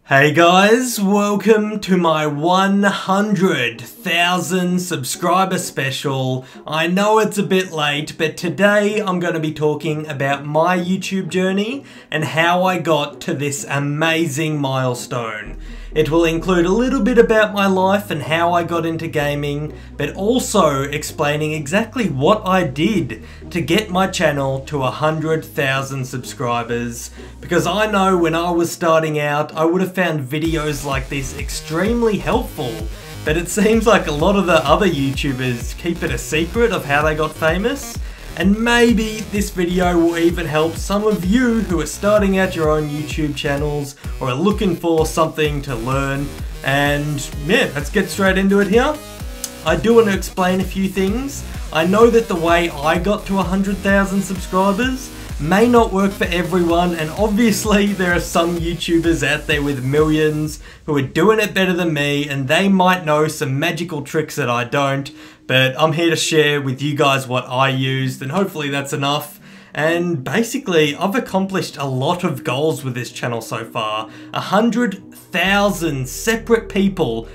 Hey guys, welcome to my 100,000 subscriber special. I know it's a bit late, but today I'm going to be talking about my YouTube journey and how I got to this amazing milestone. It will include a little bit about my life and how I got into gaming, but also explaining exactly what I did to get my channel to 100,000 subscribers. Because I know when I was starting out, I would have found videos like this extremely helpful, but it seems like a lot of the other YouTubers keep it a secret of how they got famous. And maybe this video will even help some of you who are starting out your own YouTube channels or are looking for something to learn. And yeah, let's get straight into it here. I do want to explain a few things. I know that the way I got to 100,000 subscribers may not work for everyone, and obviously there are some YouTubers out there with millions who are doing it better than me, and they might know some magical tricks that I don't, but I'm here to share with you guys what I used, and hopefully that's enough. And basically, I've accomplished a lot of goals with this channel so far. 100,000 separate people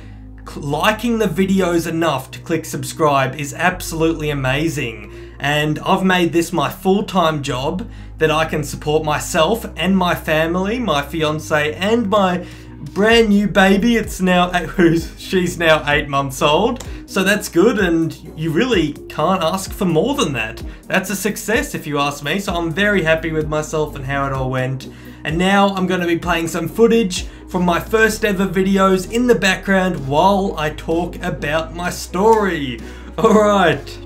liking the videos enough to click subscribe is absolutely amazing. And I've made this my full-time job that I can support myself and my family, my fiance and my brand new baby. She's now 8 months old, so that's good, and you really can't ask for more than that. That's a success if you ask me, so I'm very happy with myself and how it all went. And now I'm going to be playing some footage from my first ever videos in the background while I talk about my story. Alright,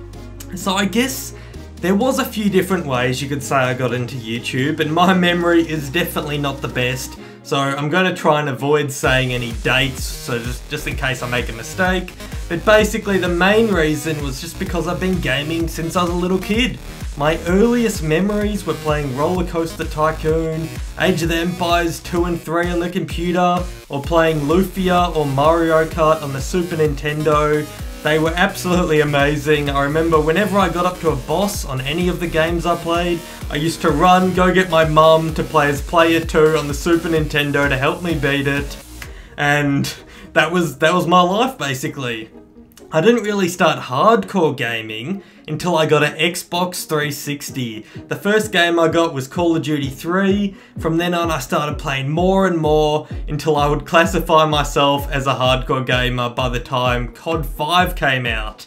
so I guess there was a few different ways you could say I got into YouTube, and my memory is definitely not the best. So I'm going to try and avoid saying any dates, so just in case I make a mistake. But basically the main reason was just because I've been gaming since I was a little kid. My earliest memories were playing Roller Coaster Tycoon, Age of the Empires 2 and 3 on the computer, or playing Lufia or Mario Kart on the Super Nintendo. They were absolutely amazing. I remember whenever I got up to a boss on any of the games I played, I used to run, go get my mum to play as Player 2 on the Super Nintendo to help me beat it. And that was my life basically. I didn't really start hardcore gaming until I got an Xbox 360. The first game I got was Call of Duty 3. From then on I started playing more and more until I would classify myself as a hardcore gamer by the time COD 5 came out.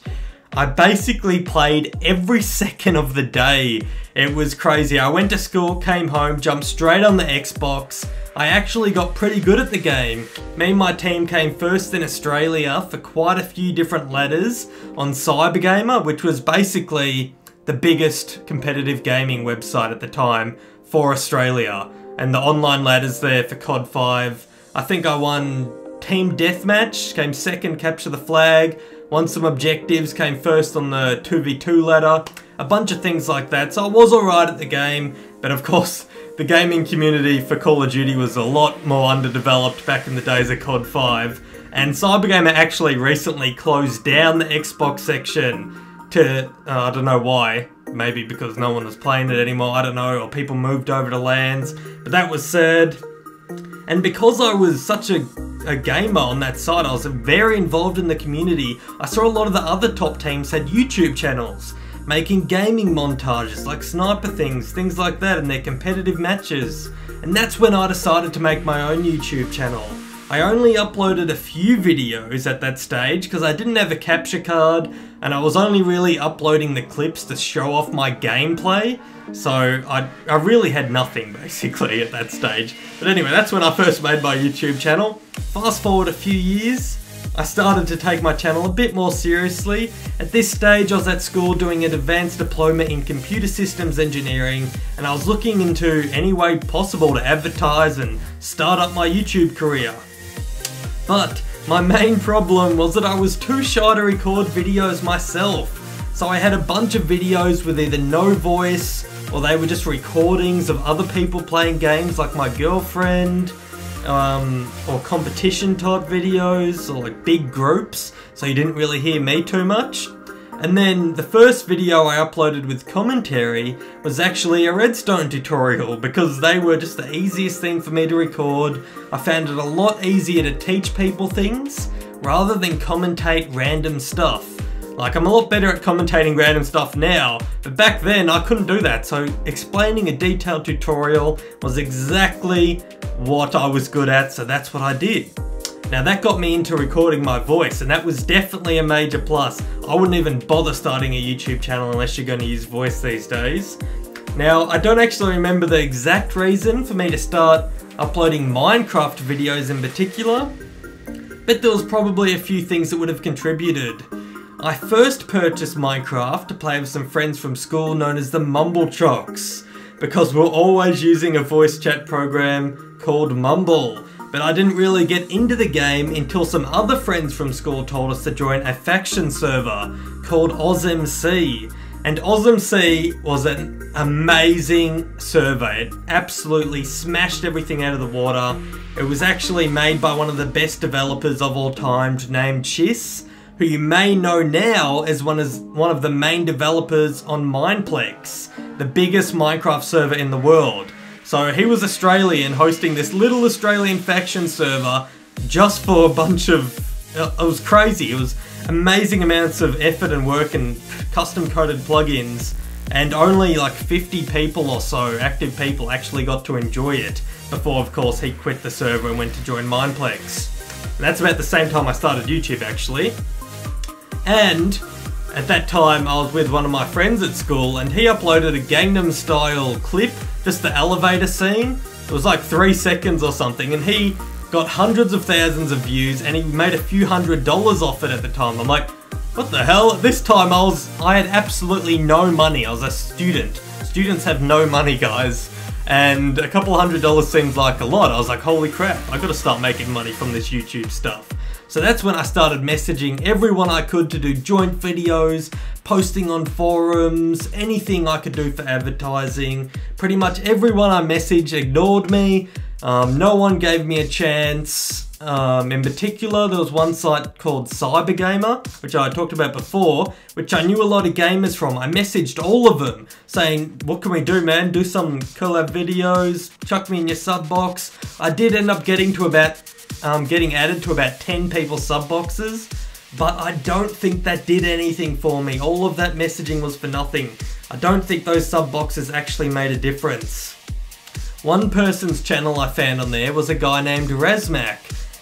I basically played every second of the day. It was crazy. I went to school, came home, jumped straight on the Xbox. I actually got pretty good at the game. Me and my team came first in Australia for quite a few different ladders on Cybergamer, which was basically the biggest competitive gaming website at the time for Australia. And the online ladders there for COD 5. I think I won Team Deathmatch, came second, Capture the Flag, won some objectives, came first on the 2v2 ladder, a bunch of things like that. So I was alright at the game, but of course the gaming community for Call of Duty was a lot more underdeveloped back in the days of COD 5. And Cybergamer actually recently closed down the Xbox section to, I don't know why, maybe because no one was playing it anymore, I don't know, or people moved over to LANs, but that was sad. And because I was such a gamer on that side, I was very involved in the community. I saw a lot of the other top teams had YouTube channels, making gaming montages like sniper things like that in their competitive matches. And that's when I decided to make my own YouTube channel. I only uploaded a few videos at that stage because I didn't have a capture card, and I was only really uploading the clips to show off my gameplay. So I really had nothing basically at that stage. But anyway, that's when I first made my YouTube channel. Fast forward a few years, I started to take my channel a bit more seriously. At this stage I was at school doing an advanced diploma in computer systems engineering, and I was looking into any way possible to advertise and start up my YouTube career. But my main problem was that I was too shy to record videos myself. So I had a bunch of videos with either no voice, or they were just recordings of other people playing games like my girlfriend, or competition type videos, or like big groups, so you didn't really hear me too much. And then the first video I uploaded with commentary was actually a redstone tutorial because they were just the easiest thing for me to record. I found it a lot easier to teach people things rather than commentate random stuff. Like, I'm a lot better at commentating random stuff now, but back then I couldn't do that, so explaining a detailed tutorial was exactly what I was good at, so that's what I did. Now that got me into recording my voice, and that was definitely a major plus. I wouldn't even bother starting a YouTube channel unless you're going to use voice these days. Now, I don't actually remember the exact reason for me to start uploading Minecraft videos in particular, but there was probably a few things that would have contributed. I first purchased Minecraft to play with some friends from school known as the Mumble Chocks, because we're always using a voice chat program called Mumble. But I didn't really get into the game until some other friends from school told us to join a faction server called OzMC. And OzMC was an amazing server. It absolutely smashed everything out of the water. It was actually made by one of the best developers of all time named Chiss, who you may know now as one of the main developers on Mineplex, the biggest Minecraft server in the world. So he was Australian, hosting this little Australian faction server just for a bunch of... it was crazy. It was amazing amounts of effort and work and custom coded plugins, and only like 50 people or so, active people, actually got to enjoy it before, of course, he quit the server and went to join Mineplex. And that's about the same time I started YouTube, actually. And at that time I was with one of my friends at school, and he uploaded a Gangnam Style clip, just the elevator scene. It was like 3 seconds or something, and he got hundreds of thousands of views, and he made a few $100s off it at the time. I'm like, what the hell? At this time I had absolutely no money. I was a student. Students have no money, guys. And a couple $100s seems like a lot. I was like, holy crap, I gotta start making money from this YouTube stuff. So that's when I started messaging everyone I could to do joint videos, posting on forums, anything I could do for advertising. Pretty much everyone I messaged ignored me. No one gave me a chance. In particular, there was one site called Cybergamer, which I talked about before, which I knew a lot of gamers from. I messaged all of them saying, what can we do, man? Do some collab videos, chuck me in your sub box. I did end up getting added to about 10 people's sub boxes, but I don't think that did anything for me. All of that messaging was for nothing. I don't think those sub boxes actually made a difference. One person's channel I found on there was a guy named Razmac,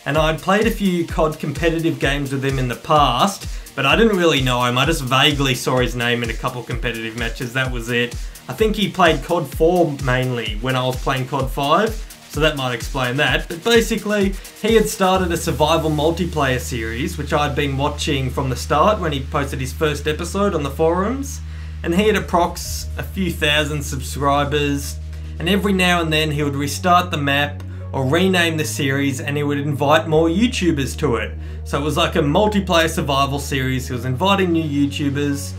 and I'd played a few COD competitive games with him in the past, but I didn't really know him. I just vaguely saw his name in a couple competitive matches, that was it. I think he played COD 4 mainly when I was playing COD 5, so that might explain that. But basically, he had started a survival multiplayer series, which I'd been watching from the start when he posted his first episode on the forums, and he had approx a few thousand subscribers, and every now and then he would restart the map or rename the series, and he would invite more YouTubers to it. So it was like a multiplayer survival series. He was inviting new YouTubers.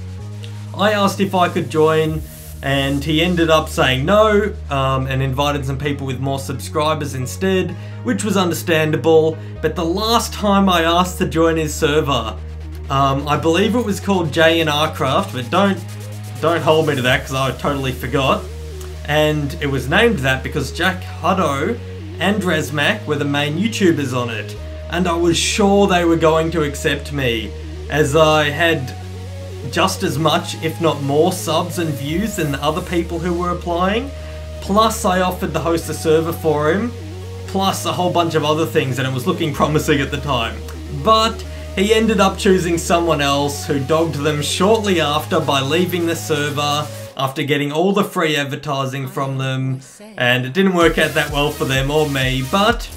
I asked if I could join, and he ended up saying no, and invited some people with more subscribers instead, which was understandable. But the last time I asked to join his server, I believe it was called J&R Craft, but don't hold me to that because I totally forgot. And it was named that because Jack Hutto and Razmac were the main YouTubers on it, and I was sure they were going to accept me, as I had just as much, if not more, subs and views than the other people who were applying. Plus I offered to host a server for him, plus a whole bunch of other things, and it was looking promising at the time. But he ended up choosing someone else who dogged them shortly after by leaving the server after getting all the free advertising from them, and it didn't work out that well for them or me. But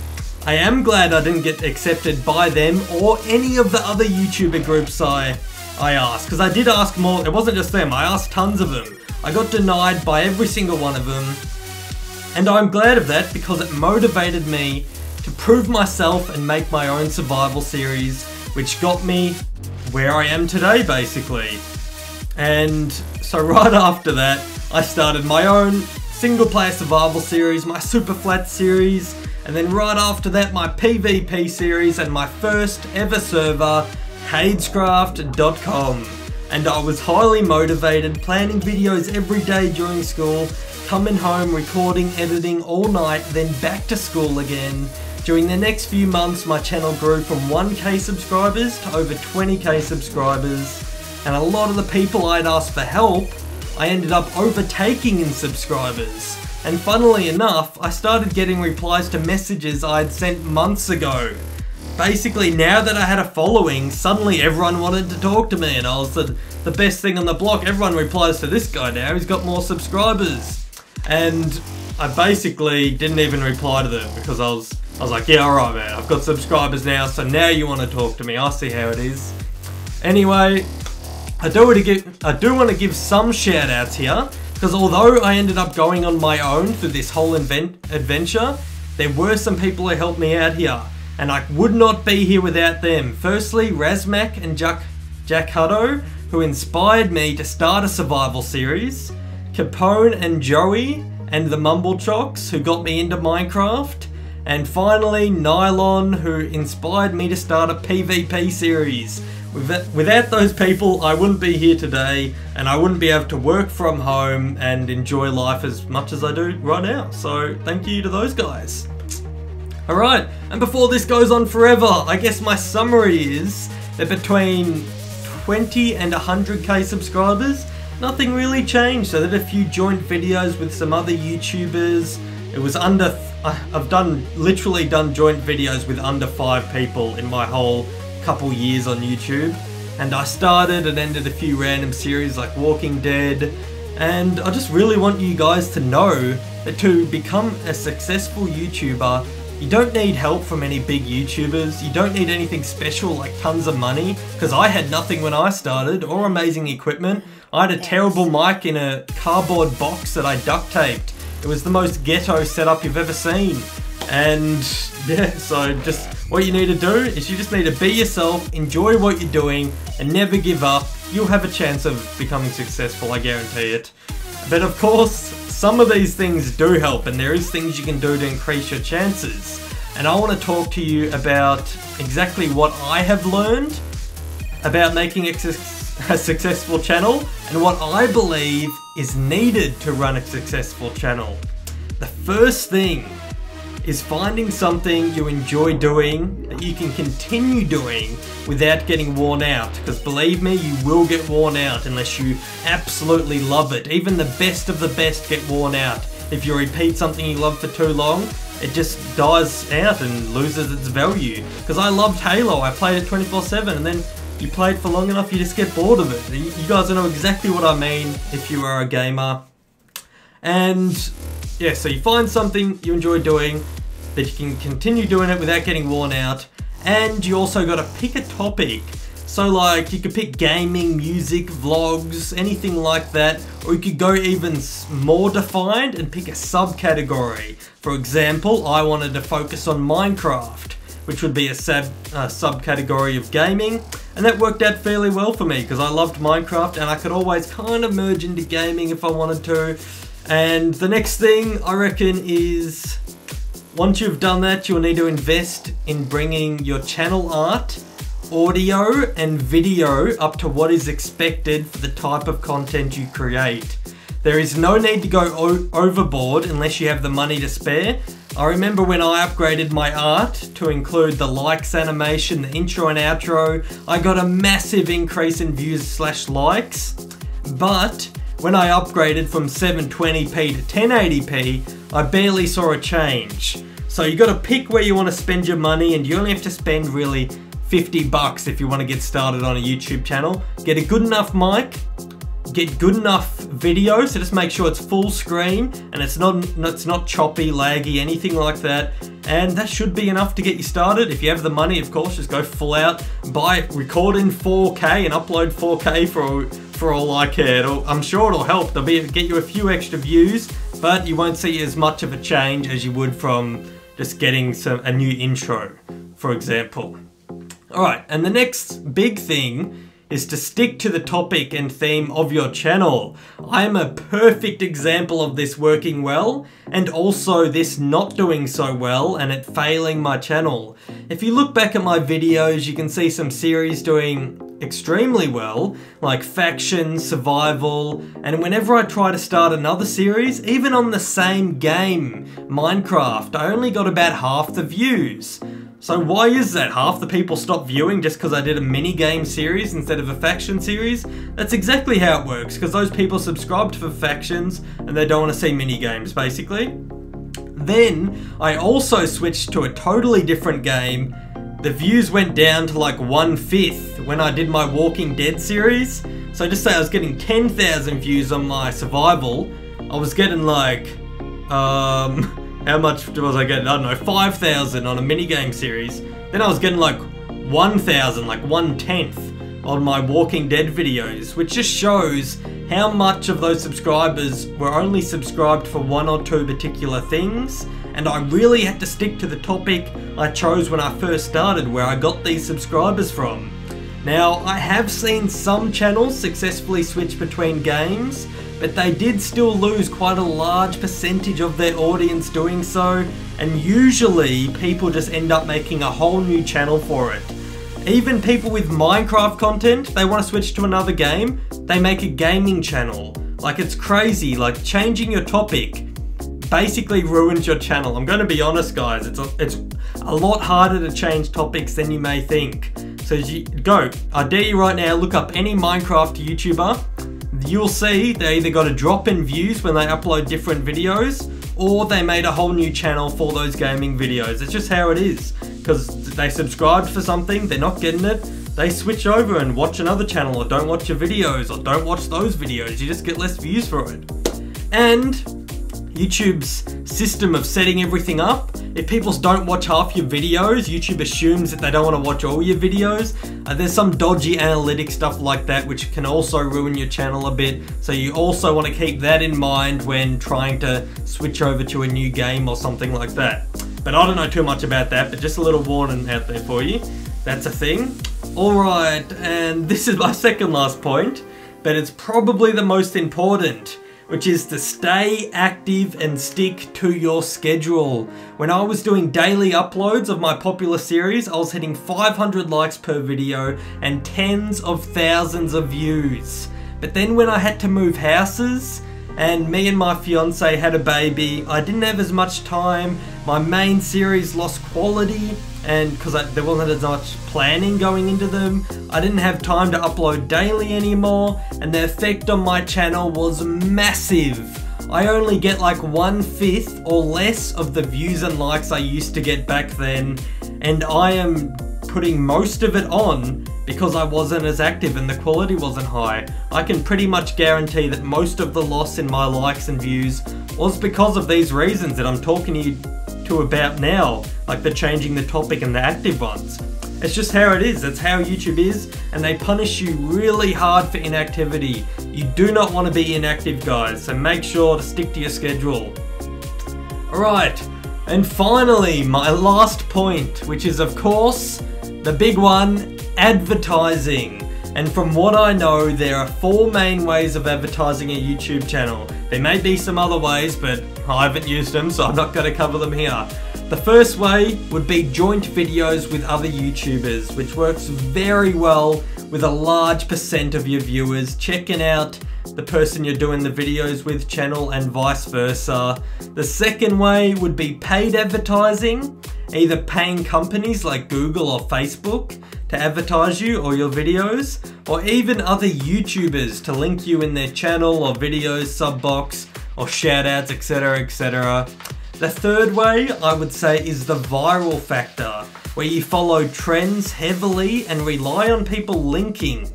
I am glad I didn't get accepted by them or any of the other YouTuber groups I asked, because I did ask more. It wasn't just them, I asked tons of them. I got denied by every single one of them, and I'm glad of that because it motivated me to prove myself and make my own survival series, which got me where I am today, basically. And so right after that, I started my own single player survival series, my Super Flat series, and then right after that my PvP series and my first ever server, Hadescraft.com. and I was highly motivated, planning videos every day during school, coming home, recording, editing all night, then back to school again. During the next few months, my channel grew from 1k subscribers to over 20k subscribers, and a lot of the people I'd asked for help, I ended up overtaking in subscribers. And funnily enough, I started getting replies to messages I had sent months ago. Basically, now that I had a following, suddenly everyone wanted to talk to me, and I was the best thing on the block. Everyone replies to this guy now, he's got more subscribers. And I basically didn't even reply to them because I was like, yeah, alright man, I've got subscribers now, so now you want to talk to me, I see how it is. Anyway, I do want to give some shout outs here, because although I ended up going on my own through this whole adventure, there were some people who helped me out here, and I would not be here without them. Firstly, Razmac and Jack Hutto, who inspired me to start a survival series, Capone and Joey, and the Mumblechocks, who got me into Minecraft, and finally Nylon, who inspired me to start a PvP series. Without those people, I wouldn't be here today, and I wouldn't be able to work from home and enjoy life as much as I do right now. So thank you to those guys. Alright, and before this goes on forever, I guess my summary is that between 20 and 100k subscribers, nothing really changed. So I did a few joint videos with some other YouTubers. It was I've literally done joint videos with under 5 people in my whole couple years on YouTube, and I started and ended a few random series like Walking Dead, and I just really want you guys to know that to become a successful YouTuber, you don't need help from any big YouTubers, you don't need anything special like tons of money, because I had nothing when I started, or amazing equipment. I had a terrible mic in a cardboard box that I duct taped. It was the most ghetto setup you've ever seen. And yeah, so just what you need to do is you just need to be yourself, enjoy what you're doing, and never give up. You'll have a chance of becoming successful, I guarantee it. But of course, some of these things do help, and there is things you can do to increase your chances. And I want to talk to you about exactly what I have learned about making a successful channel, and what I believe is needed to run a successful channel. The first thing is finding something you enjoy doing that you can continue doing without getting worn out, because believe me, you will get worn out unless you absolutely love it. Even the best of the best get worn out. If you repeat something you love for too long, it just dies out and loses its value. Because I loved Halo, I played it 24/7, and then you play it for long enough, you just get bored of it. You guys know exactly what I mean if you are a gamer. And yeah, so you find something you enjoy doing, that you can continue doing it without getting worn out, and you also got to pick a topic. So like, you could pick gaming, music, vlogs, anything like that, or you could go even more defined and pick a subcategory. For example, I wanted to focus on Minecraft, which would be a subcategory of gaming, and that worked out fairly well for me because I loved Minecraft and I could always kind of merge into gaming if I wanted to. And the next thing I reckon is, once you've done that, you'll need to invest in bringing your channel art, audio and video up to what is expected for the type of content you create. There is no need to go overboard unless you have the money to spare. I remember when I upgraded my art to include the likes animation, the intro and outro, I got a massive increase in views / likes. But when I upgraded from 720p to 1080p, I barely saw a change. So you got to pick where you want to spend your money, and you only have to spend really $50 if you want to get started on a YouTube channel. Get a good enough mic, get good enough video, so just make sure it's full screen and it's not choppy, laggy, anything like that. And that should be enough to get you started. If you have the money, of course, just go full out, record in 4K and upload 4K for all I care. I'm sure it'll help. Get you a few extra views, but you won't see as much of a change as you would from just getting a new intro, for example. Alright, and the next big thing is to stick to the topic and theme of your channel. I am a perfect example of this working well, and also this not doing so well and it failing my channel. If you look back at my videos, you can see some series doing extremely well, like faction, survival, and whenever I try to start another series, even on the same game, Minecraft, I only got about half the views. So why is that? Half the people stop viewing just because I did a mini game series instead of a faction series? That's exactly how it works, because those people subscribed for factions and they don't want to see mini games, basically. Then I also switched to a totally different game. The views went down to like 1/5 when I did my Walking Dead series. So just say I was getting 10,000 views on my survival, I was getting like, how much was I getting? I don't know, 5,000 on a minigame series. Then I was getting like 1,000, like 1/10 on my Walking Dead videos, which just shows how much of those subscribers were only subscribed for one or two particular things. And I really had to stick to the topic I chose when I first started, where I got these subscribers from. Now, I have seen some channels successfully switch between games, but they did still lose quite a large percentage of their audience doing so, and usually people just end up making a whole new channel for it. Even people with Minecraft content, they want to switch to another game, they make a gaming channel. Like, it's crazy, like changing your topic basically ruins your channel. I'm going to be honest, guys, it's a lot harder to change topics than you may think. So I dare you right now, look up any Minecraft YouTuber. You'll see they either got a drop in views when they upload different videos, or they made a whole new channel for those gaming videos. It's just how it is, because they subscribed for something, they're not getting it, they switch over and watch another channel, or don't watch your videos, or don't watch those videos. You just get less views for it. And YouTube's system of setting everything up, if people don't watch half your videos, YouTube assumes that they don't want to watch all your videos. There's some dodgy analytic stuff like that which can also ruin your channel a bit, so you also want to keep that in mind when trying to switch over to a new game or something like that. But I don't know too much about that, but just a little warning out there for you. That's a thing. Alright, and this is my second last point, but it's probably the most important, which is to stay active and stick to your schedule. When I was doing daily uploads of my popular series, I was hitting 500 likes per video and tens of thousands of views. But then when I had to move houses, and me and my fiance had a baby, I didn't have as much time, my main series lost quality, and because there wasn't as much planning going into them, I didn't have time to upload daily anymore, and the effect on my channel was massive. I only get like 1/5 or less of the views and likes I used to get back then, and I am putting most of it on because I wasn't as active and the quality wasn't high. I can pretty much guarantee that most of the loss in my likes and views was because of these reasons that I'm talking to you about now, like the changing the topic and the active ones. It's just how it is, that's how YouTube is, and they punish you really hard for inactivity. You do not want to be inactive, guys, so make sure to stick to your schedule. Alright, and finally, my last point, which is of course, the big one, advertising. And from what I know, there are 4 main ways of advertising a YouTube channel. There may be some other ways, but I haven't used them, so I'm not going to cover them here. The first way would be joint videos with other YouTubers, which works very well with a large percent of your viewers checking out the person you're doing the videos with channel and vice versa. The second way would be paid advertising, either paying companies like Google or Facebook to advertise you or your videos, or even other YouTubers to link you in their channel or videos, sub box, or shoutouts, etc, etc. The third way, I would say, is the viral factor, where you follow trends heavily and rely on people linking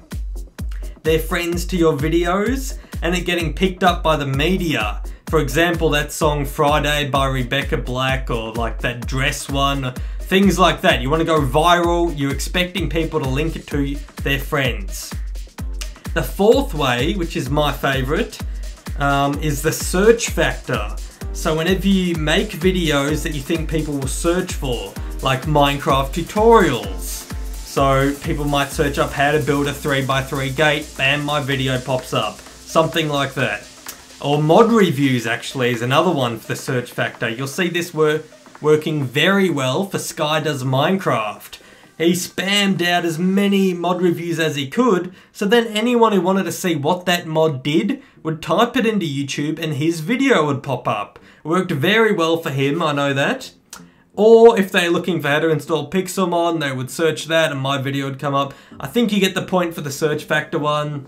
their friends to your videos and it getting picked up by the media. For example, that song Friday by Rebecca Black, or like that dress one, things like that. You want to go viral, you're expecting people to link it to their friends. The fourth way, which is my favorite, is the search factor. So whenever you make videos that you think people will search for, like Minecraft tutorials, so people might search up how to build a 3x3 gate, bam, my video pops up. Something like that. Or mod reviews actually is another one for the search factor. You'll see this working very well for Sky Does Minecraft. he spammed out as many mod reviews as he could, so then anyone who wanted to see what that mod did would type it into YouTube and his video would pop up. It worked very well for him, I know that. Or if they're looking for how to install Pixelmon, they would search that and my video would come up. I think you get the point for the search factor one.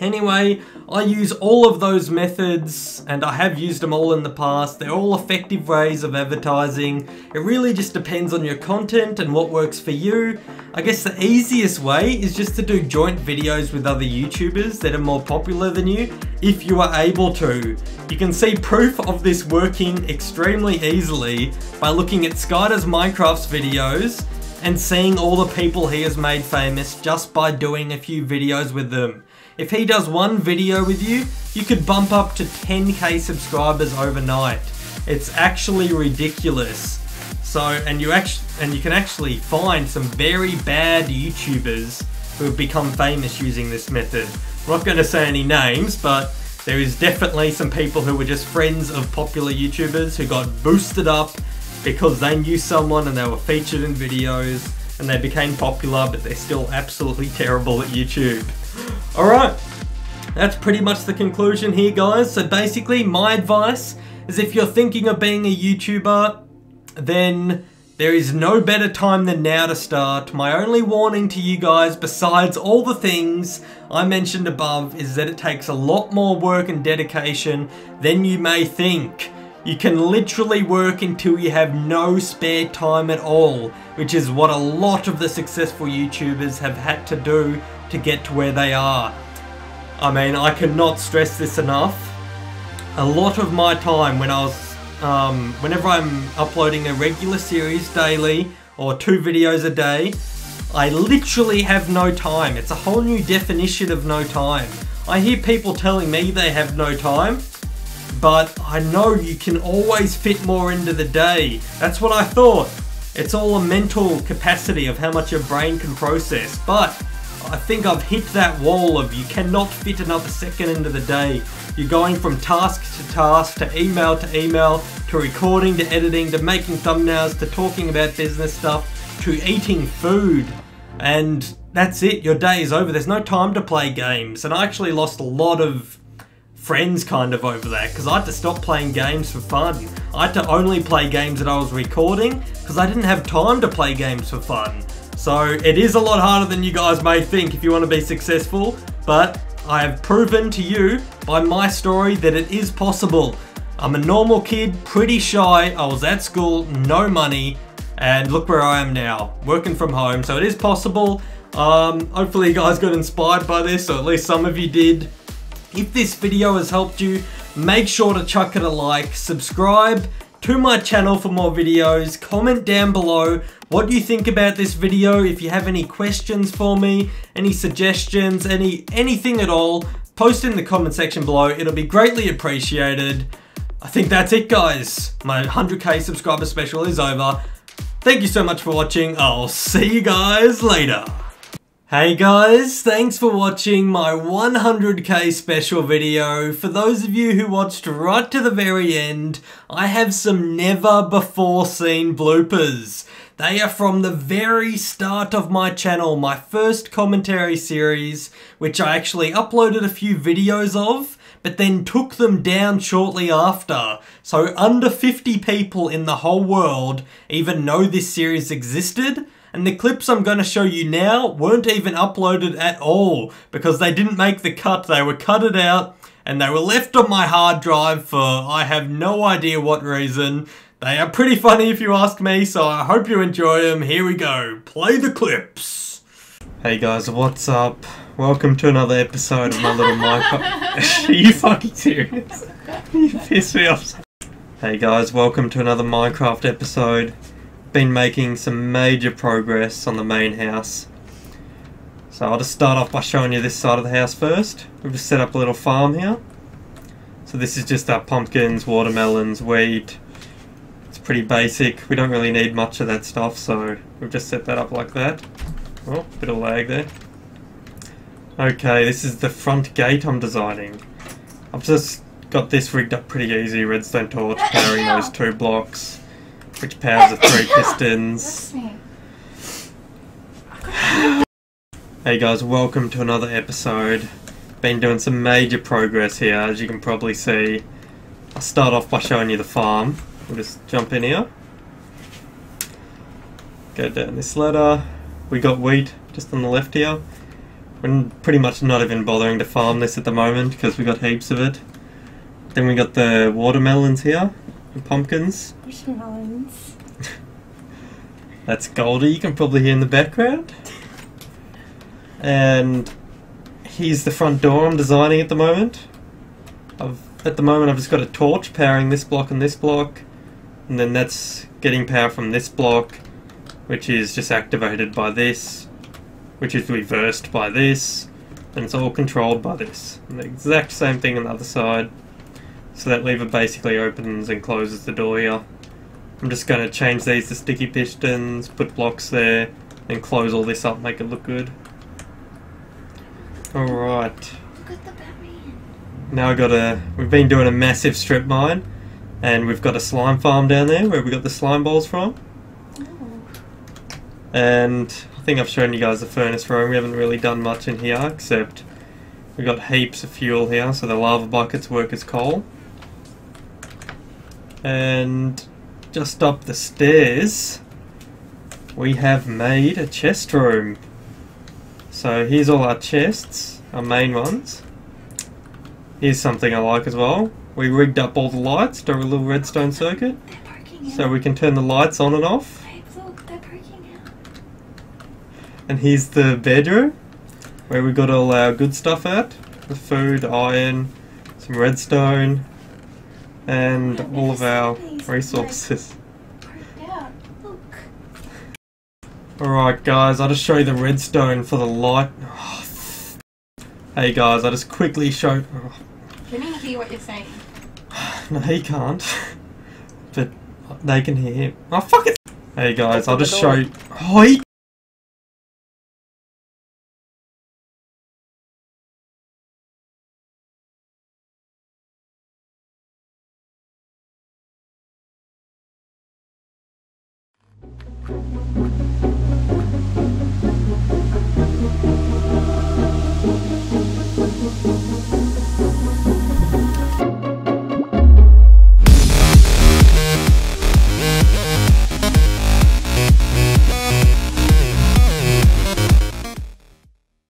Anyway, I use all of those methods and I have used them all in the past. They're all effective ways of advertising. It really just depends on your content and what works for you. I guess the easiest way is just to do joint videos with other YouTubers that are more popular than you, if you are able to. You can see proof of this working extremely easily by looking at Skyder's Minecraft's videos and seeing all the people he has made famous just by doing a few videos with them. If he does one video with you, you could bump up to 10k subscribers overnight. It's actually ridiculous. So, and you can actually find some very bad YouTubers who have become famous using this method. I'm not going to say any names, but there is definitely some people who were just friends of popular YouTubers who got boosted up because they knew someone and they were featured in videos and they became popular, but they're still absolutely terrible at YouTube. Alright, that's pretty much the conclusion here, guys. So basically, my advice is if you're thinking of being a YouTuber, then there is no better time than now to start. My only warning to you guys, besides all the things I mentioned above, is that it takes a lot more work and dedication than you may think. You can literally work until you have no spare time at all, which is what a lot of the successful YouTubers have had to do to get to where they are. I mean, I cannot stress this enough. A lot of my time when I was, whenever I'm uploading a regular series daily or 2 videos a day, I literally have no time. It's a whole new definition of no time. I hear people telling me they have no time, but I know you can always fit more into the day. That's what I thought. It's all a mental capacity of how much your brain can process, but I think I've hit that wall of you cannot fit another second into the day. You're going from task to task, to email, to recording, to editing, to making thumbnails, to talking about business stuff, to eating food. And that's it, your day is over. There's no time to play games. And I actually lost a lot of friends kind of over that because I had to stop playing games for fun. I had to only play games that I was recording because I didn't have time to play games for fun. So it is a lot harder than you guys may think if you want to be successful, but I have proven to you by my story that it is possible. I'm a normal kid, pretty shy, I was at school, no money, and look where I am now, working from home. So it is possible. Hopefully you guys got inspired by this, or at least some of you did. If this video has helped you, make sure to chuck it a like, subscribe to my channel for more videos, comment down below what you think about this video. If you have any questions for me, any suggestions, anything at all, post in the comment section below. It'll be greatly appreciated. I think that's it, guys. My 100k subscriber special is over. Thank you so much for watching. I'll see you guys later. Hey guys, thanks for watching my 100k special video. For those of you who watched right to the very end, I have some never before seen bloopers. They are from the very start of my channel, my first commentary series, which I actually uploaded a few videos of, but then took them down shortly after. So under 50 people in the whole world even know this series existed. And the clips I'm going to show you now weren't even uploaded at all because they didn't make the cut. They were cutted out and they were left on my hard drive for I have no idea what reason. They are pretty funny if you ask me, so I hope you enjoy them. Here we go. Play the clips. Hey guys, what's up? Welcome to another episode of my little Minecraft. Are you fucking serious? You piss me off. Hey guys, welcome to another Minecraft episode. Been making some major progress on the main house. So I'll just start off by showing you this side of the house first. We've just set up a little farm here. So this is just our pumpkins, watermelons, wheat. It's pretty basic. We don't really need much of that stuff, so we've just set that up like that. Oh, bit of lag there. Okay, this is the front gate I'm designing. I've just got this rigged up pretty easy. Redstone torch powering those 2 blocks. Which powers the 3 pistons. Hey guys, welcome to another episode. Been doing some major progress here, as you can probably see. I'll start off by showing you the farm. We'll just jump in here. Go down this ladder. We got wheat just on the left here. We're pretty much not even bothering to farm this at the moment because we got heaps of it. Then we got the watermelons here, the pumpkins. Watermelons. That's Goldie, you can probably hear in the background. And here's the front door I'm designing at the moment. At the moment I've just got a torch powering this block and this block, and then that's getting power from this block, which is just activated by this, which is reversed by this, and it's all controlled by this. And the exact same thing on the other side. So that lever basically opens and closes the door here. I'm just going to change these to sticky pistons, put blocks there, and close all this up, make it look good. Alright. Look at the Batman. Now we've been doing a massive strip mine, and we've got a slime farm down there where we got the slime balls from. Oh. And I think I've shown you guys the furnace room. We haven't really done much in here, except we've got heaps of fuel here, so the lava buckets work as coal. And just up the stairs, we have made a chest room. So here's all our chests, our main ones. Here's something I like as well. We rigged up all the lights to a little redstone circuit, so we can turn the lights on and off. Look, they're parking out. And here's the bedroom, where we got all our good stuff at. The food, iron, some redstone, and all of our resources. Alright guys, I'll just show you the redstone for the light. Oh, hey guys, I'll just quickly show... Oh. Can he hear what you're saying? No, he can't. But they can hear him. Oh, fuck it! Hey guys, I'll just show you... Oh, he...